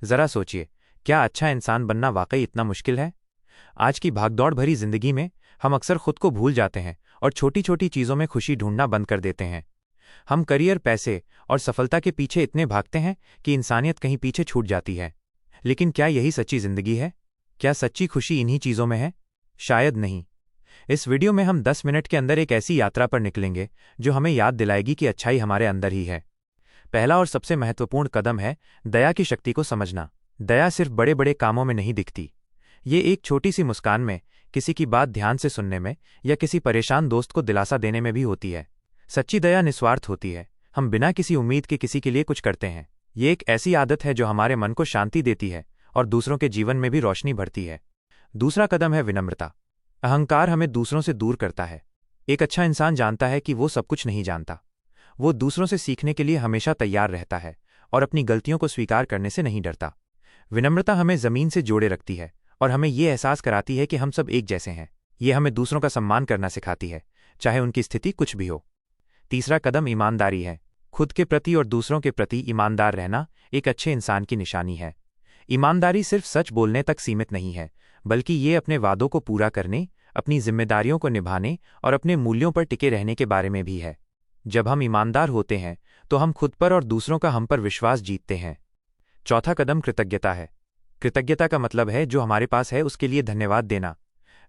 जरा सोचिए, क्या अच्छा इंसान बनना वाकई इतना मुश्किल है? आज की भागदौड़ भरी जिंदगी में हम अक्सर खुद को भूल जाते हैं और छोटी छोटी चीज़ों में खुशी ढूंढना बंद कर देते हैं। हम करियर, पैसे और सफलता के पीछे इतने भागते हैं कि इंसानियत कहीं पीछे छूट जाती है। लेकिन क्या यही सच्ची जिंदगी है? क्या सच्ची खुशी इन्हीं चीज़ों में है? शायद नहीं। इस वीडियो में हम 10 मिनट के अंदर एक ऐसी यात्रा पर निकलेंगे जो हमें याद दिलाएगी कि अच्छाई हमारे अंदर ही है। पहला और सबसे महत्वपूर्ण कदम है दया की शक्ति को समझना। दया सिर्फ बड़े बड़े कामों में नहीं दिखती। ये एक छोटी सी मुस्कान में, किसी की बात ध्यान से सुनने में या किसी परेशान दोस्त को दिलासा देने में भी होती है। सच्ची दया निस्वार्थ होती है। हम बिना किसी उम्मीद के किसी के लिए कुछ करते हैं। ये एक ऐसी आदत है जो हमारे मन को शांति देती है और दूसरों के जीवन में भी रोशनी भरती है। दूसरा कदम है विनम्रता। अहंकार हमें दूसरों से दूर करता है। एक अच्छा इंसान जानता है कि वो सब कुछ नहीं जानता। वो दूसरों से सीखने के लिए हमेशा तैयार रहता है और अपनी गलतियों को स्वीकार करने से नहीं डरता। विनम्रता हमें जमीन से जोड़े रखती है और हमें ये एहसास कराती है कि हम सब एक जैसे हैं। ये हमें दूसरों का सम्मान करना सिखाती है, चाहे उनकी स्थिति कुछ भी हो। तीसरा कदम ईमानदारी है। खुद के प्रति और दूसरों के प्रति ईमानदार रहना एक अच्छे इंसान की निशानी है। ईमानदारी सिर्फ सच बोलने तक सीमित नहीं है, बल्कि ये अपने वादों को पूरा करने, अपनी जिम्मेदारियों को निभाने और अपने मूल्यों पर टिके रहने के बारे में भी है। जब हम ईमानदार होते हैं तो हम खुद पर और दूसरों का हम पर विश्वास जीतते हैं। चौथा कदम कृतज्ञता है। कृतज्ञता का मतलब है जो हमारे पास है उसके लिए धन्यवाद देना।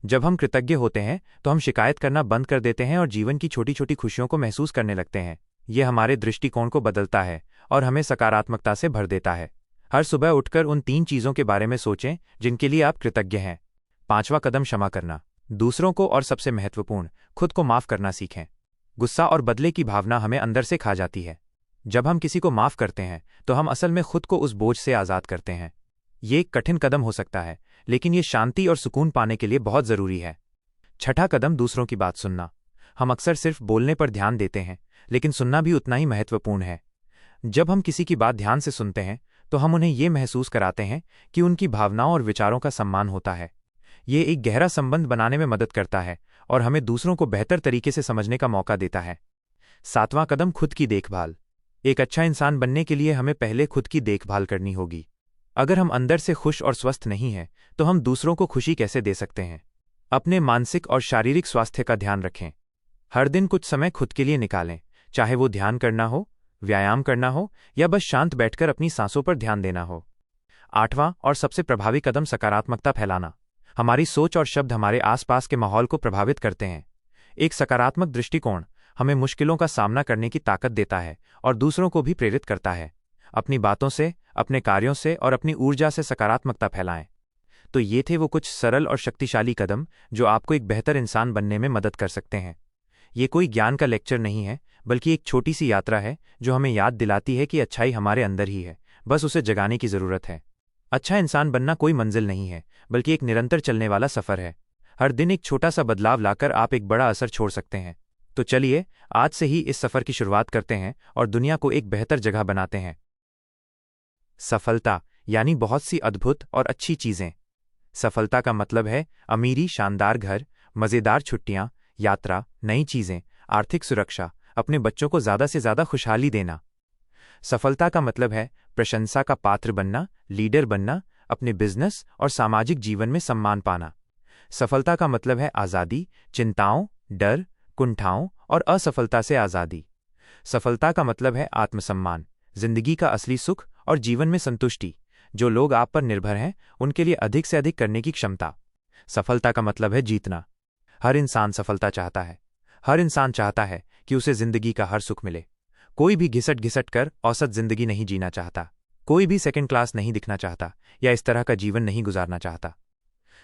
जब हम कृतज्ञ होते हैं तो हम शिकायत करना बंद कर देते हैं और जीवन की छोटी छोटी खुशियों को महसूस करने लगते हैं। यह हमारे दृष्टिकोण को बदलता है और हमें सकारात्मकता से भर देता है। हर सुबह उठकर उन 3 चीज़ों के बारे में सोचें जिनके लिए आप कृतज्ञ हैं। पांचवा कदम क्षमा करना। दूसरों को और सबसे महत्वपूर्ण, खुद को माफ करना सीखें। गुस्सा और बदले की भावना हमें अंदर से खा जाती है। जब हम किसी को माफ करते हैं तो हम असल में खुद को उस बोझ से आज़ाद करते हैं। ये एक कठिन कदम हो सकता है, लेकिन ये शांति और सुकून पाने के लिए बहुत ज़रूरी है। छठा कदम दूसरों की बात सुनना। हम अक्सर सिर्फ बोलने पर ध्यान देते हैं, लेकिन सुनना भी उतना ही महत्वपूर्ण है। जब हम किसी की बात ध्यान से सुनते हैं तो हम उन्हें ये महसूस कराते हैं कि उनकी भावनाओं और विचारों का सम्मान होता है। ये एक गहरा संबंध बनाने में मदद करता है और हमें दूसरों को बेहतर तरीके से समझने का मौका देता है। सातवां कदम खुद की देखभाल। एक अच्छा इंसान बनने के लिए हमें पहले खुद की देखभाल करनी होगी। अगर हम अंदर से खुश और स्वस्थ नहीं हैं तो हम दूसरों को खुशी कैसे दे सकते हैं? अपने मानसिक और शारीरिक स्वास्थ्य का ध्यान रखें। हर दिन कुछ समय खुद के लिए निकालें, चाहे वो ध्यान करना हो, व्यायाम करना हो या बस शांत बैठकर अपनी सांसों पर ध्यान देना हो। आठवां और सबसे प्रभावी कदम सकारात्मकता फैलाना। हमारी सोच और शब्द हमारे आसपास के माहौल को प्रभावित करते हैं। एक सकारात्मक दृष्टिकोण हमें मुश्किलों का सामना करने की ताकत देता है और दूसरों को भी प्रेरित करता है। अपनी बातों से, अपने कार्यों से और अपनी ऊर्जा से सकारात्मकता फैलाएं। तो ये थे वो कुछ सरल और शक्तिशाली कदम जो आपको एक बेहतर इंसान बनने में मदद कर सकते हैं। ये कोई ज्ञान का लेक्चर नहीं है, बल्कि एक छोटी सी यात्रा है जो हमें याद दिलाती है कि अच्छाई हमारे अंदर ही है, बस उसे जगाने की ज़रूरत है। अच्छा इंसान बनना कोई मंजिल नहीं है, बल्कि एक निरंतर चलने वाला सफ़र है। हर दिन एक छोटा सा बदलाव लाकर आप एक बड़ा असर छोड़ सकते हैं। तो चलिए आज से ही इस सफ़र की शुरुआत करते हैं और दुनिया को एक बेहतर जगह बनाते हैं। सफलता यानी बहुत सी अद्भुत और अच्छी चीज़ें। सफलता का मतलब है अमीरी, शानदार घर, मज़ेदार छुट्टियां, यात्रा, नई चीज़ें, आर्थिक सुरक्षा, अपने बच्चों को ज़्यादा से ज़्यादा खुशहाली देना। सफलता का मतलब है प्रशंसा का पात्र बनना, लीडर बनना, अपने बिजनेस और सामाजिक जीवन में सम्मान पाना। सफलता का मतलब है आज़ादी, चिंताओं, डर, कुंठाओं और असफलता से आज़ादी। सफलता का मतलब है आत्मसम्मान, जिंदगी का असली सुख और जीवन में संतुष्टि। जो लोग आप पर निर्भर हैं उनके लिए अधिक से अधिक करने की क्षमता। सफलता का मतलब है जीतना। हर इंसान सफलता चाहता है। हर इंसान चाहता है कि उसे जिंदगी का हर सुख मिले। कोई भी घिसट घिसट कर औसत जिंदगी नहीं जीना चाहता। कोई भी सेकंड क्लास नहीं दिखना चाहता या इस तरह का जीवन नहीं गुजारना चाहता।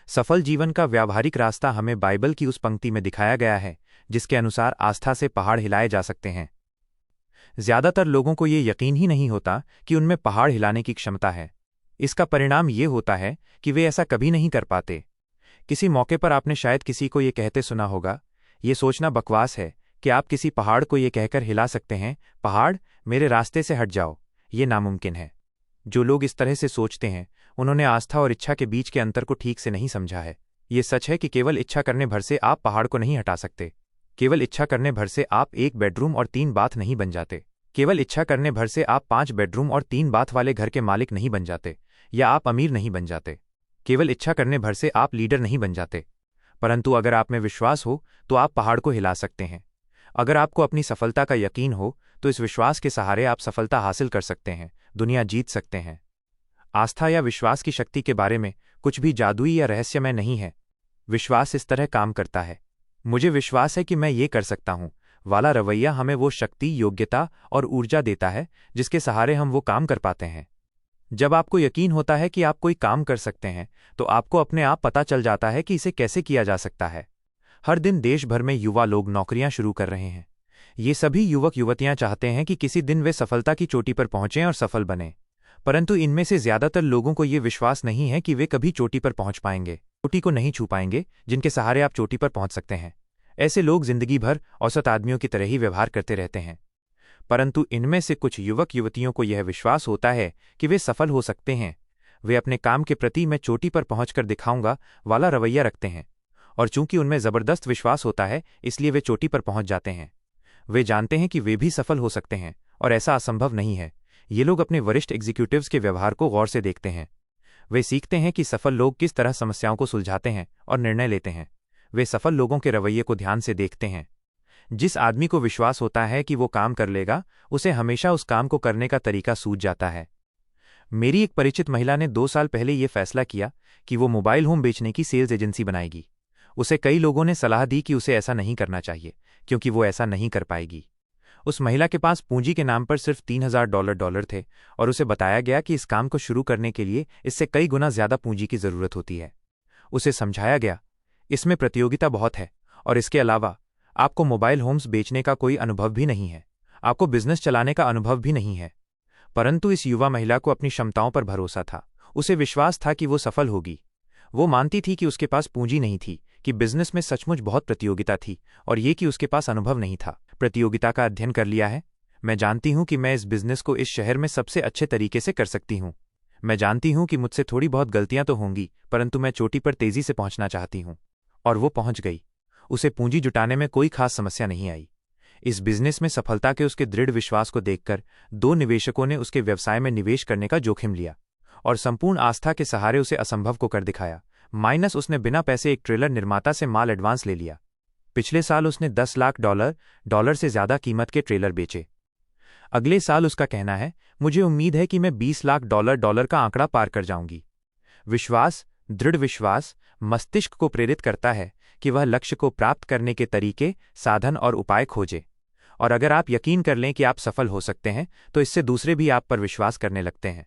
सफल जीवन का व्यावहारिक रास्ता हमें बाइबल की उस पंक्ति में दिखाया गया है जिसके अनुसार आस्था से पहाड़ हिलाए जा सकते हैं। ज्यादातर लोगों को ये यकीन ही नहीं होता कि उनमें पहाड़ हिलाने की क्षमता है। इसका परिणाम ये होता है कि वे ऐसा कभी नहीं कर पाते। किसी मौके पर आपने शायद किसी को ये कहते सुना होगा, ये सोचना बकवास है कि आप किसी पहाड़ को ये कहकर हिला सकते हैं, पहाड़ मेरे रास्ते से हट जाओ। ये नामुमकिन है। जो लोग इस तरह से सोचते हैं उन्होंने आस्था और इच्छा के बीच के अंतर को ठीक से नहीं समझा है। ये सच है कि केवल इच्छा करने भर से आप पहाड़ को नहीं हटा सकते। केवल इच्छा करने भर से आप 1 बेडरूम और 3 बाथ नहीं बन जाते। केवल इच्छा करने भर से आप 5 बेडरूम और 3 बाथ वाले घर के मालिक नहीं बन जाते, या आप अमीर नहीं बन जाते। केवल इच्छा करने भर से आप लीडर नहीं बन जाते। परंतु अगर आप में विश्वास हो तो आप पहाड़ को हिला सकते हैं। अगर आपको अपनी सफलता का यकीन हो तो इस विश्वास के सहारे आप सफलता हासिल कर सकते हैं, दुनिया जीत सकते हैं। आस्था या विश्वास की शक्ति के बारे में कुछ भी जादुई या रहस्यमय नहीं है। विश्वास इस तरह काम करता है। मुझे विश्वास है कि मैं ये कर सकता हूँ वाला रवैया हमें वो शक्ति, योग्यता और ऊर्जा देता है जिसके सहारे हम वो काम कर पाते हैं। जब आपको यकीन होता है कि आप कोई काम कर सकते हैं तो आपको अपने आप पता चल जाता है कि इसे कैसे किया जा सकता है। हर दिन देश भर में युवा लोग नौकरियां शुरू कर रहे हैं। ये सभी युवक युवतियां चाहते हैं कि किसी दिन वे सफलता की चोटी पर पहुंचें और सफल बनें। परंतु इनमें से ज्यादातर लोगों को ये विश्वास नहीं है कि वे कभी चोटी पर पहुंच पाएंगे, चोटी को नहीं छू पाएंगे जिनके सहारे आप चोटी पर पहुंच सकते हैं। ऐसे लोग जिंदगी भर औसत आदमियों की तरह ही व्यवहार करते रहते हैं। परंतु इनमें से कुछ युवक युवतियों को यह विश्वास होता है कि वे सफल हो सकते हैं। वे अपने काम के प्रति मैं चोटी पर पहुंचकर दिखाऊंगा वाला रवैया रखते हैं, और चूंकि उनमें जबरदस्त विश्वास होता है इसलिए वे चोटी पर पहुंच जाते हैं। वे जानते हैं कि वे भी सफल हो सकते हैं और ऐसा असंभव नहीं है। ये लोग अपने वरिष्ठ एग्जीक्यूटिव्स के व्यवहार को गौर से देखते हैं। वे सीखते हैं कि सफल लोग किस तरह समस्याओं को सुलझाते हैं और निर्णय लेते हैं। वे सफल लोगों के रवैये को ध्यान से देखते हैं। जिस आदमी को विश्वास होता है कि वो काम कर लेगा, उसे हमेशा उस काम को करने का तरीका सूझ जाता है। मेरी एक परिचित महिला ने 2 साल पहले ये फैसला किया कि वो मोबाइल होम बेचने की सेल्स एजेंसी बनाएगी। उसे कई लोगों ने सलाह दी कि उसे ऐसा नहीं करना चाहिए क्योंकि वो ऐसा नहीं कर पाएगी। उस महिला के पास पूंजी के नाम पर सिर्फ $3000 थे और उसे बताया गया कि इस काम को शुरू करने के लिए इससे कई गुना ज्यादा पूंजी की जरूरत होती है। उसे समझाया गया, इसमें प्रतियोगिता बहुत है और इसके अलावा आपको मोबाइल होम्स बेचने का कोई अनुभव भी नहीं है, आपको बिजनेस चलाने का अनुभव भी नहीं है। परंतु इस युवा महिला को अपनी क्षमताओं पर भरोसा था। उसे विश्वास था कि वो सफल होगी। वो मानती थी कि उसके पास पूंजी नहीं थी, कि बिजनेस में सचमुच बहुत प्रतियोगिता थी, और ये कि उसके पास अनुभव नहीं था। प्रतियोगिता का अध्ययन कर लिया है। मैं जानती हूं कि मैं इस बिजनेस को इस शहर में सबसे अच्छे तरीके से कर सकती हूं। मैं जानती हूं कि मुझसे थोड़ी बहुत गलतियां तो होंगी, परंतु मैं चोटी पर तेजी से पहुंचना चाहती हूं। और वो पहुंच गई। उसे पूंजी जुटाने में कोई खास समस्या नहीं आई। इस बिजनेस में सफलता के उसके दृढ़ विश्वास को देखकर 2 निवेशकों ने उसके व्यवसाय में निवेश करने का जोखिम लिया और संपूर्ण आस्था के सहारे उसे असंभव को कर दिखाया। माइनस उसने बिना पैसे एक ट्रेलर निर्माता से माल एडवांस ले लिया। पिछले साल उसने $10 लाख डॉलर से ज्यादा कीमत के ट्रेलर बेचे। अगले साल उसका कहना है, मुझे उम्मीद है कि मैं $20 लाख डॉलर का आंकड़ा पार कर जाऊंगी। विश्वास, दृढ़ विश्वास मस्तिष्क को प्रेरित करता है कि वह लक्ष्य को प्राप्त करने के तरीके, साधन और उपाय खोजे। और अगर आप यकीन कर लें कि आप सफल हो सकते हैं तो इससे दूसरे भी आप पर विश्वास करने लगते हैं।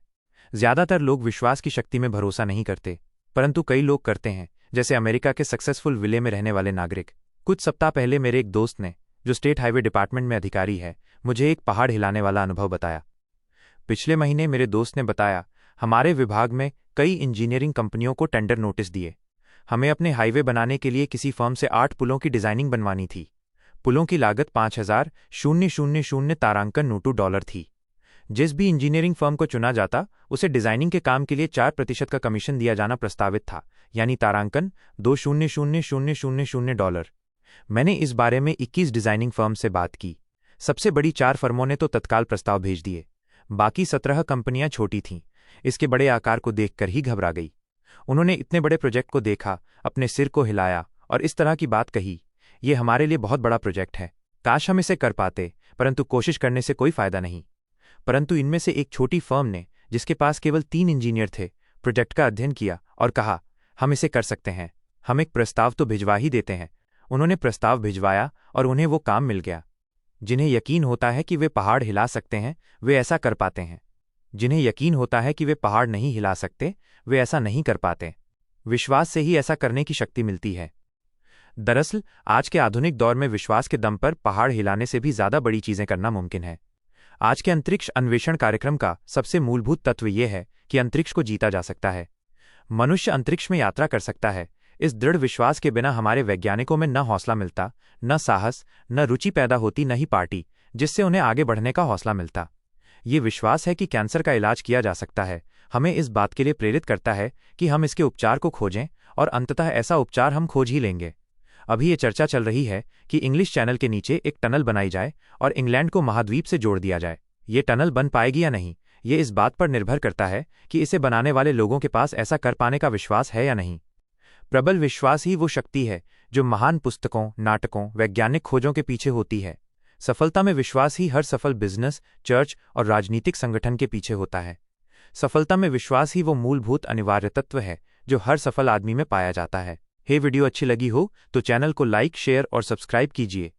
ज्यादातर लोग विश्वास की शक्ति में भरोसा नहीं करते, परंतु कई लोग करते हैं, जैसे अमेरिका के सक्सेसफुल विले में रहने वाले नागरिक। कुछ सप्ताह पहले मेरे एक दोस्त ने, जो स्टेट हाईवे डिपार्टमेंट में अधिकारी है, मुझे एक पहाड़ हिलाने वाला अनुभव बताया। पिछले महीने मेरे दोस्त ने बताया, हमारे विभाग में कई इंजीनियरिंग कंपनियों को टेंडर नोटिस दिए। हमें अपने हाईवे बनाने के लिए किसी फर्म से 8 पुलों की डिजाइनिंग बनवानी थी। पुलों की लागत $5,000 थी। जिस भी इंजीनियरिंग फर्म को चुना जाता उसे डिजाइनिंग के काम के लिए 4% का कमीशन दिया जाना प्रस्तावित था, यानी तारांकन $2,000,000। मैंने इस बारे में 21 डिजाइनिंग फर्म से बात की। सबसे बड़ी 4 फर्मों ने तो तत्काल प्रस्ताव भेज दिए। बाकी 17 कंपनियां छोटी थीं। इसके बड़े आकार को देखकर ही घबरा गई। उन्होंने इतने बड़े प्रोजेक्ट को देखा, अपने सिर को हिलाया और इस तरह की बात कही, ये हमारे लिए बहुत बड़ा प्रोजेक्ट है, काश हम इसे कर पाते, परंतु कोशिश करने से कोई फायदा नहीं। परंतु इनमें से एक छोटी फर्म ने, जिसके पास केवल 3 इंजीनियर थे, प्रोजेक्ट का अध्ययन किया और कहा, हम इसे कर सकते हैं, हम एक प्रस्ताव तो भिजवा ही देते हैं। उन्होंने प्रस्ताव भिजवाया और उन्हें वो काम मिल गया। जिन्हें यकीन होता है कि वे पहाड़ हिला सकते हैं, वे ऐसा कर पाते हैं। जिन्हें यकीन होता है कि वे पहाड़ नहीं हिला सकते, वे ऐसा नहीं कर पाते। विश्वास से ही ऐसा करने की शक्ति मिलती है। दरअसल आज के आधुनिक दौर में विश्वास के दम पर पहाड़ हिलाने से भी ज्यादा बड़ी चीजें करना मुमकिन है। आज के अंतरिक्ष अन्वेषण कार्यक्रम का सबसे मूलभूत तत्व यह है कि अंतरिक्ष को जीता जा सकता है। मनुष्य अंतरिक्ष में यात्रा कर सकता है। इस दृढ़ विश्वास के बिना हमारे वैज्ञानिकों में न हौसला मिलता, न साहस, न रुचि पैदा होती, न ही पार्टी जिससे उन्हें आगे बढ़ने का हौसला मिलता। ये विश्वास है कि कैंसर का इलाज किया जा सकता है, हमें इस बात के लिए प्रेरित करता है कि हम इसके उपचार को खोजें और अंततः ऐसा उपचार हम खोज ही लेंगे। अभी ये चर्चा चल रही है कि इंग्लिश चैनल के नीचे एक टनल बनाई जाए और इंग्लैंड को महाद्वीप से जोड़ दिया जाए। ये टनल बन पाएगी या नहीं, ये इस बात पर निर्भर करता है कि इसे बनाने वाले लोगों के पास ऐसा कर पाने का विश्वास है या नहीं। प्रबल विश्वास ही वो शक्ति है जो महान पुस्तकों, नाटकों, वैज्ञानिक खोजों के पीछे होती है। सफलता में विश्वास ही हर सफल बिजनेस, चर्च और राजनीतिक संगठन के पीछे होता है। सफलता में विश्वास ही वो मूलभूत अनिवार्य तत्व है जो हर सफल आदमी में पाया जाता है। वीडियो अच्छी लगी हो तो चैनल को लाइक, शेयर और सब्सक्राइब कीजिए।